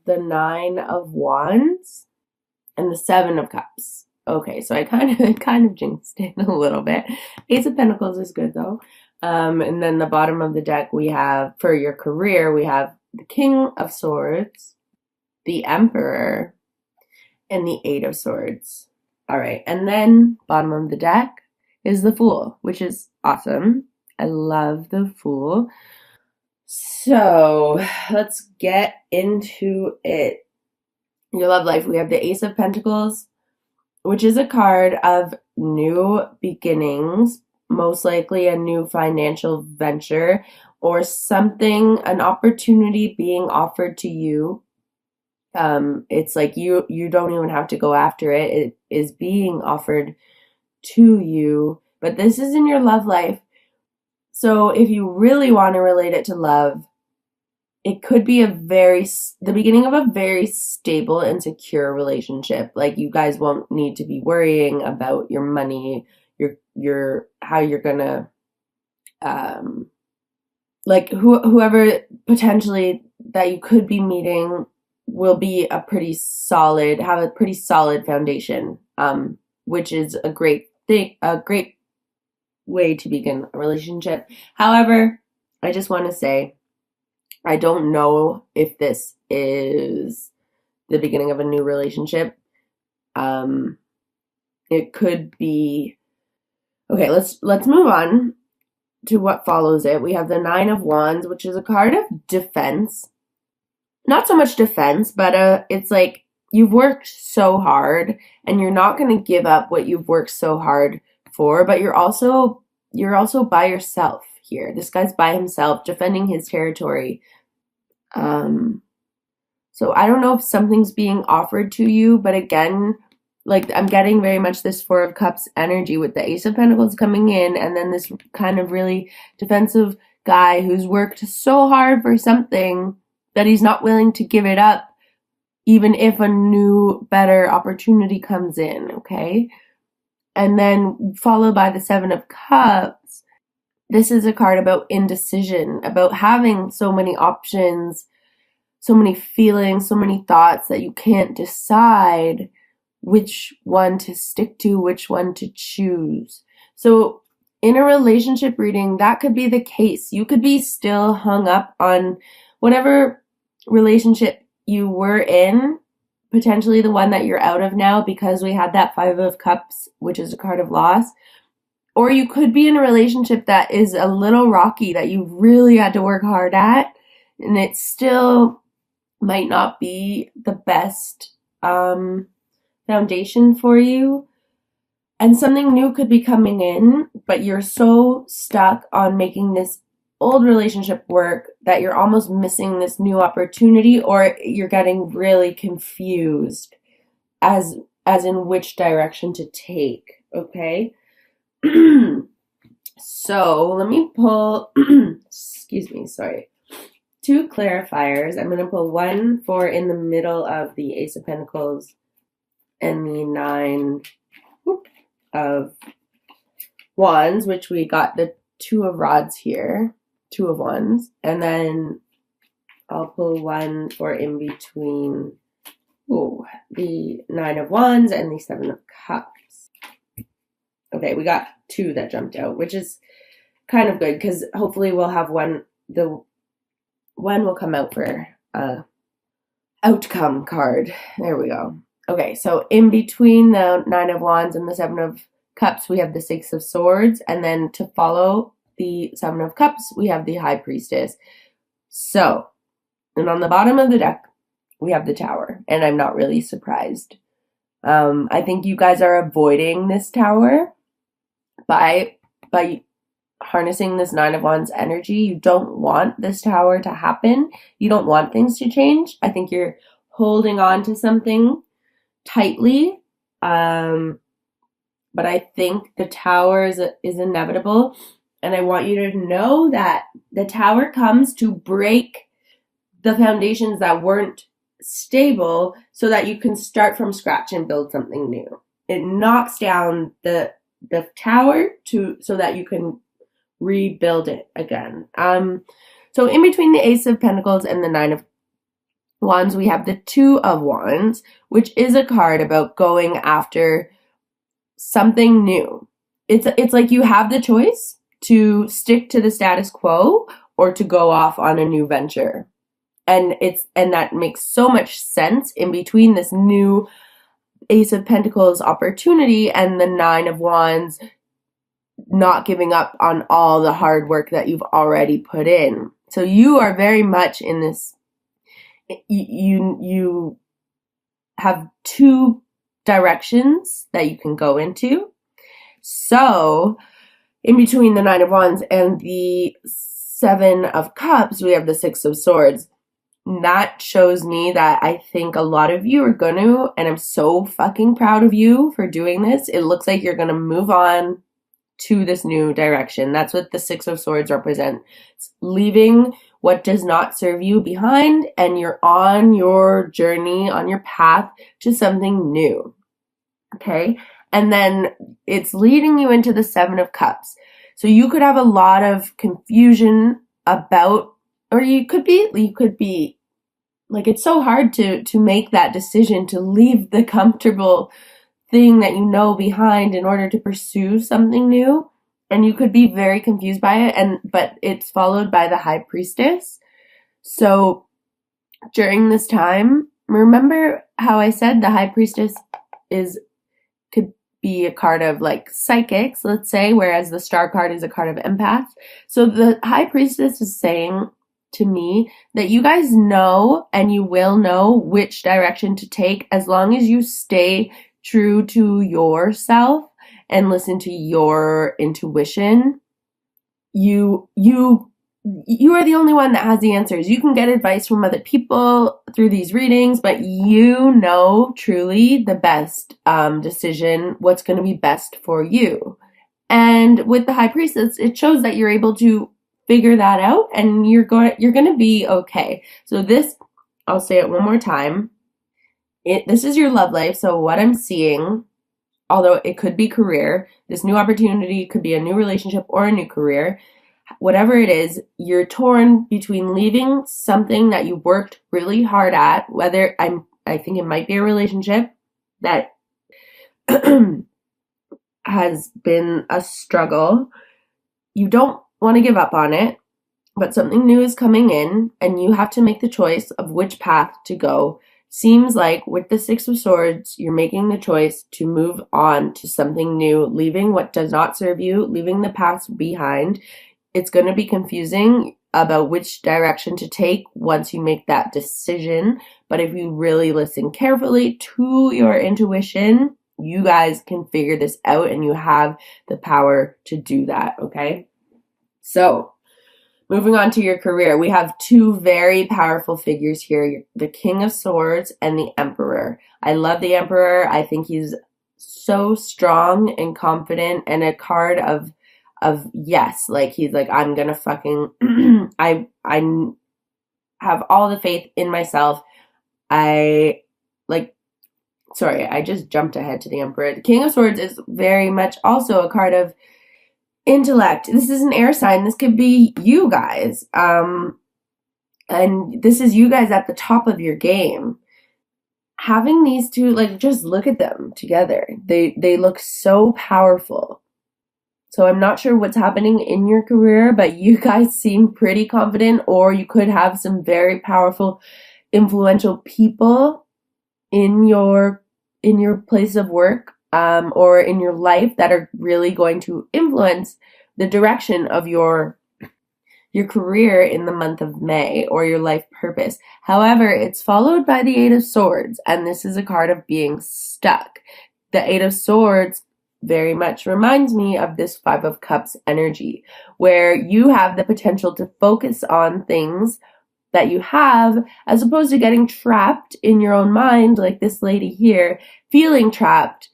the Nine of Wands and the Seven of Cups. Okay, so I kind of jinxed it a little bit. Ace of Pentacles is good though. And then the bottom of the deck we have, for your career, we have the King of Swords, the Emperor, and the Eight of Swords. All right, and then bottom of the deck is the Fool, which is awesome. I love the Fool. So let's get into it. Your love life, we have the Ace of Pentacles, which is a card of new beginnings, most likely a new financial venture or something, an opportunity being offered to you. It's like you don't even have to go after it. It is being offered to you, but this is in your love life. So if you really want to relate it to love, it could be the beginning of a very stable and secure relationship. Like, you guys won't need to be worrying about your money, your how you're gonna, like whoever potentially that you could be meeting will be have a pretty solid foundation, which is a great thing, a great way to begin a relationship. However, I just want to say, I don't know if this is the beginning of a new relationship. It could be. Okay, let's move on to what follows it. We have the Nine of Wands, which is a card of defense. Not so much defense, but it's like you've worked so hard and you're not going to give up what you've worked so hard for, but you're also by yourself here. This guy's by himself, defending his territory. So I don't know if something's being offered to you, but again, like, I'm getting very much this Four of Cups energy with the Ace of Pentacles coming in, and then this kind of really defensive guy who's worked so hard for something that he's not willing to give it up, even if a new, better opportunity comes in, okay? And then followed by the Seven of Cups. This is a card about indecision, about having so many options, so many feelings, so many thoughts that you can't decide which one to stick to, which one to choose. So in a relationship reading, that could be the case. You could be still hung up on whatever relationship you were in, potentially the one that you're out of now, because we had that Five of Cups, which is a card of loss. Or you could be in a relationship that is a little rocky, that you really had to work hard at, and it still might not be the best foundation for you. And something new could be coming in, but you're so stuck on making this old relationship work that you're almost missing this new opportunity, or you're getting really confused as in which direction to take, okay? So let me pull, excuse me, sorry, two clarifiers. I'm going to pull one for in the middle of the Ace of Pentacles and the Nine of Wands, which we got the Two of Rods here, Two of Wands, and then I'll pull one for in between the Nine of Wands and the Seven of Cups. Okay, we got two that jumped out, which is kind of good because hopefully we'll have one will come out for outcome card. There we go. Okay, so in between the Nine of Wands and the Seven of Cups, we have the Six of Swords, and then to follow the Seven of Cups, we have the High Priestess. So, and on the bottom of the deck, we have the Tower, and I'm not really surprised. I think you guys are avoiding this Tower by harnessing this Nine of Wands energy. You don't want this Tower to happen. You don't want things to change. I think you're holding on to something tightly. But I think the Tower is inevitable. And I want you to know that the Tower comes to break the foundations that weren't stable so that you can start from scratch and build something new. It knocks down the Tower so that you can rebuild it again. So in between the Ace of Pentacles and the Nine of Wands, we have the Two of Wands, which is a card about going after something new. It's like you have the choice to stick to the status quo or to go off on a new venture. And that makes so much sense in between this new Ace of Pentacles opportunity and the Nine of Wands not giving up on all the hard work that you've already put in. So you are very much in this, you have two directions that you can go into. So in between the Nine of Wands and the Seven of Cups, we have the Six of Swords. That shows me that I think a lot of you are going to, and I'm so fucking proud of you for doing this. It looks like you're going to move on to this new direction. That's what the Six of Swords represents. It's leaving what does not serve you behind, and you're on your journey, on your path to something new. Okay? And then it's leading you into the Seven of Cups. So you could have a lot of confusion about, or you could be like, it's so hard to make that decision to leave the comfortable thing that you know behind in order to pursue something new. And you could be very confused by it, but it's followed by the High Priestess. So during this time, remember how I said the High Priestess could be a card of like psychics, let's say, whereas the Star card is a card of empaths. So the High Priestess is saying to me that you guys know, and you will know, which direction to take as long as you stay true to yourself and listen to your intuition. You are the only one that has the answers. You can get advice from other people through these readings, but you know truly the best decision, what's going to be best for you. And with the High Priestess, it shows that you're able to figure that out, and you're going to be okay. So this, I'll say it one more time. This is your love life. So what I'm seeing, although it could be career, this new opportunity could be a new relationship or a new career. Whatever it is, you're torn between leaving something that you worked really hard at, whether I think it might be a relationship that has been a struggle. You don't want to give up on it, but something new is coming in, and you have to make the choice of which path to go. Seems like with the Six of Swords, you're making the choice to move on to something new, leaving what does not serve you, leaving the past behind. It's going to be confusing about which direction to take once you make that decision, but if you really listen carefully to your intuition, you guys can figure this out, and you have the power to do that, okay? So, moving on to your career, we have two very powerful figures here, the King of Swords and the Emperor. I love the Emperor. I think he's so strong and confident, and a card of yes, like he's like, I'm gonna fucking, I have all the faith in myself. I just jumped ahead to the Emperor. The King of Swords is very much also a card of intellect. This is an air sign. This could be you guys. And this is you guys at the top of your game. Having these two, like, just look at them together. They look so powerful. So I'm not sure what's happening in your career, but you guys seem pretty confident, or you could have some very powerful, influential people in your place of work, or in your life that are really going to influence the direction of your career in the month of May, or your life purpose. However, it's followed by the Eight of Swords, and this is a card of being stuck. The Eight of Swords very much reminds me of this Five of Cups energy, where you have the potential to focus on things that you have, as opposed to getting trapped in your own mind, like this lady here, feeling trapped.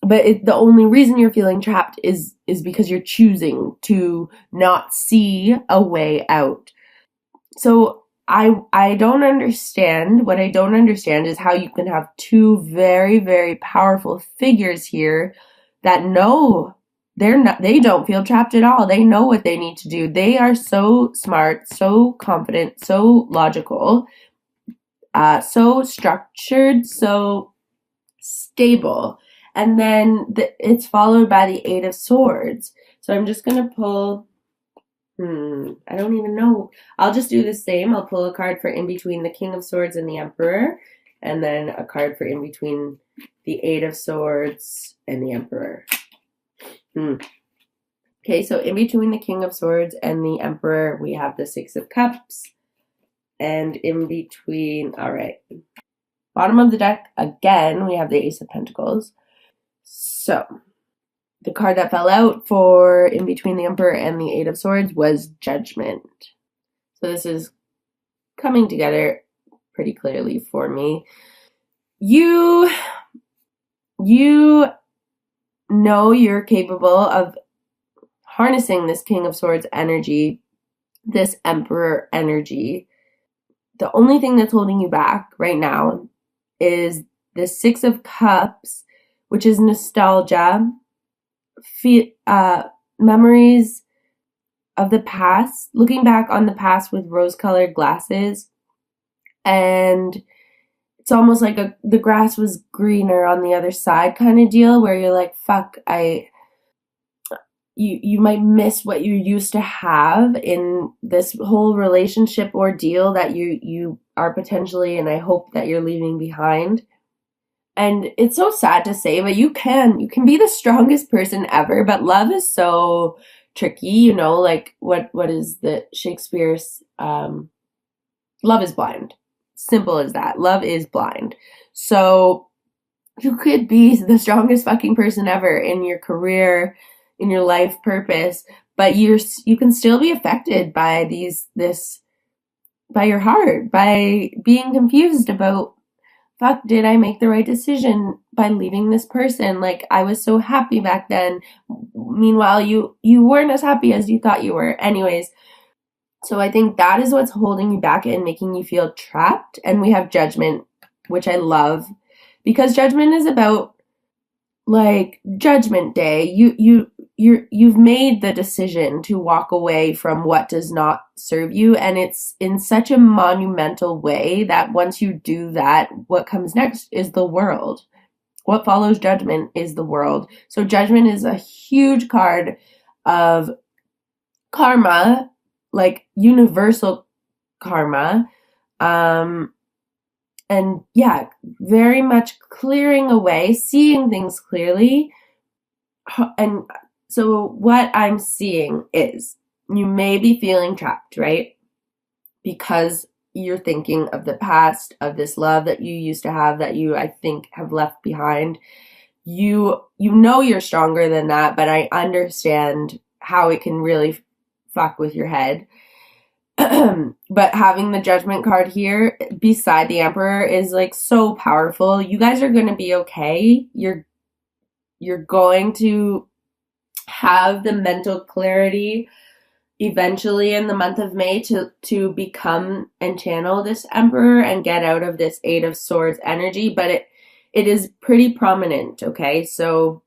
But the only reason you're feeling trapped is because you're choosing to not see a way out. So I don't understand. What I don't understand is how you can have two very, very powerful figures here that know they don't feel trapped at all. They know what they need to do. They are so smart, so confident, so logical. so structured, so stable. And then it's followed by the Eight of Swords. So I'm just going to pull, I don't even know. I'll just do the same. I'll pull a card for in between the King of Swords and the Emperor, and then a card for in between the Eight of Swords and the Emperor. Okay, so in between the King of Swords and the Emperor, we have the Six of Cups. And in between, all right. Bottom of the deck, again, we have the Ace of Pentacles. So, the card that fell out for in between the Emperor and the Eight of Swords was Judgment. So this is coming together pretty clearly for me. You know you're capable of harnessing this King of Swords energy, this Emperor energy. The only thing that's holding you back right now is the Six of Cups, which is nostalgia, memories of the past, looking back on the past with rose-colored glasses, and it's almost like the grass was greener on the other side kind of deal, where you're like, fuck, you might miss what you used to have in this whole relationship ordeal that you are potentially, and I hope that you're leaving behind. And it's so sad to say, but you can be the strongest person ever, but love is so tricky, you know, like what is the Shakespeare's love is blind. Simple as that. Love is blind. So you could be the strongest fucking person ever in your career, in your life purpose, but you can still be affected by by your heart, by being confused about, fuck, did I make the right decision by leaving this person? Like, I was so happy back then. Meanwhile, you weren't as happy as you thought you were. Anyways, so I think that is what's holding you back and making you feel trapped. And we have Judgment, which I love, because Judgment is about, like, Judgment Day. You've made the decision to walk away from what does not serve you, and it's in such a monumental way that once you do that, what comes next is the world. What follows Judgment is the world. So Judgment is a huge card of karma, like universal karma, and yeah, very much clearing away, seeing things clearly. And so what I'm seeing is you may be feeling trapped, right? Because you're thinking of the past, of this love that you used to have that you, I think, have left behind. You know you're stronger than that, but I understand how it can really fuck with your head. But having the Judgment card here beside the Emperor is like so powerful. You guys are going to be okay. You're going to have the mental clarity eventually in the month of May to become and channel this Emperor and get out of this Eight of Swords energy, but it is pretty prominent, okay? So,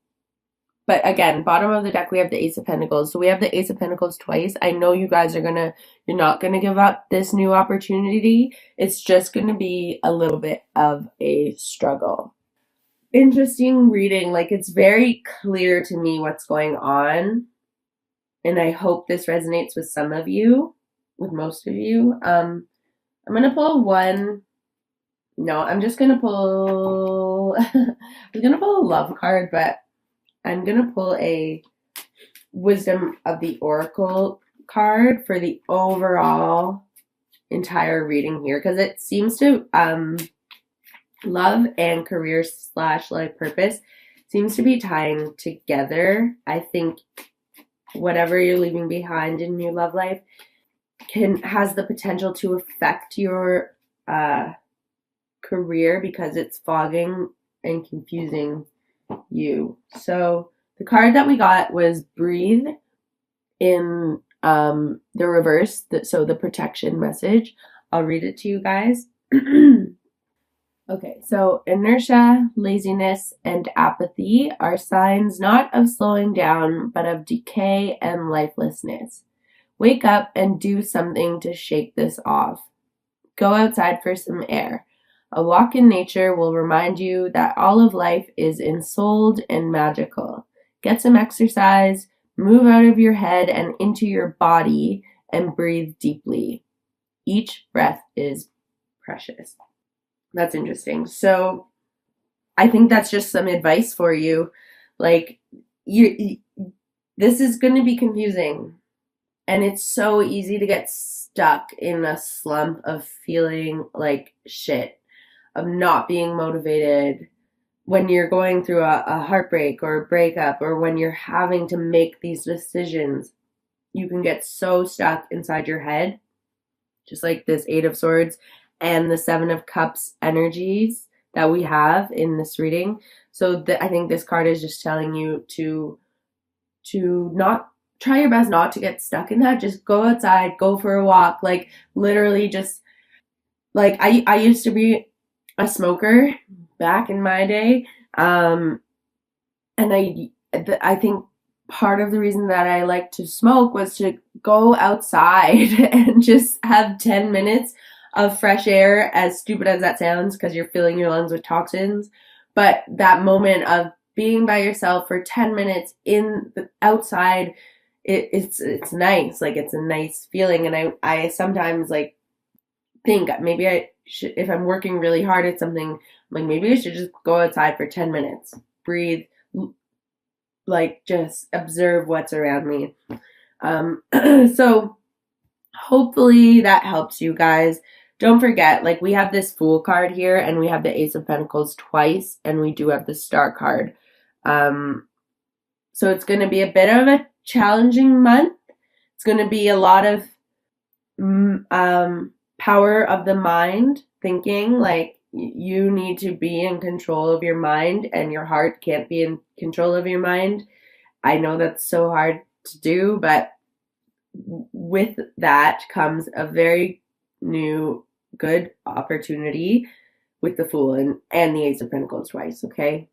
but again, bottom of the deck, we have the Ace of Pentacles. So we have the Ace of Pentacles twice. I know you guys you're not going to give up this new opportunity. It's just going to be a little bit of a struggle. Interesting reading. Like, it's very clear to me what's going on. And I hope this resonates with some of you, with most of you. I'm going to pull one. No, I'm just going to pull, I'm going to pull a love card, but I'm going to pull a Wisdom of the Oracle card for the overall entire reading here. Because it seems to, love and career / life purpose seems to be tying together. I think whatever you're leaving behind in your love life has the potential to affect your career because it's fogging and confusing you. So the card that we got was Breathe in the reverse, so the protection message. I'll read it to you guys. Okay, so inertia, laziness, and apathy are signs not of slowing down, but of decay and lifelessness. Wake up and do something to shake this off. Go outside for some air. A walk in nature will remind you that all of life is ensouled and magical. Get some exercise, move out of your head and into your body, and breathe deeply. Each breath is precious. That's interesting. So I think that's just some advice for you. Like, this is going to be confusing. And it's so easy to get stuck in a slump of feeling like shit, of not being motivated when you're going through a heartbreak or a breakup, or when you're having to make these decisions. You can get so stuck inside your head, just like this Eight of Swords and the Seven of Cups energies that we have in this reading. So I think this card is just telling you to not try your best not to get stuck in that. Just go outside, go for a walk. Like, literally just, like, I used to be a smoker back in my day. And I think part of the reason that I like to smoke was to go outside and just have 10 minutes of fresh air, as stupid as that sounds, because you're filling your lungs with toxins. But that moment of being by yourself for 10 minutes in the outside, it's nice. Like, it's a nice feeling. And I sometimes like think maybe I should, if I'm working really hard at something, like, maybe I should just go outside for 10 minutes, breathe, like, just observe what's around me. So hopefully that helps you guys. Don't forget, like, we have this Fool card here, and we have the Ace of Pentacles twice, and we do have the Star card. So it's going to be a bit of a challenging month. It's going to be a lot of power of the mind, thinking. Like, you need to be in control of your mind, and your heart can't be in control of your mind. I know that's so hard to do, but with that comes a very new good opportunity with the Fool and the Ace of Pentacles twice, okay?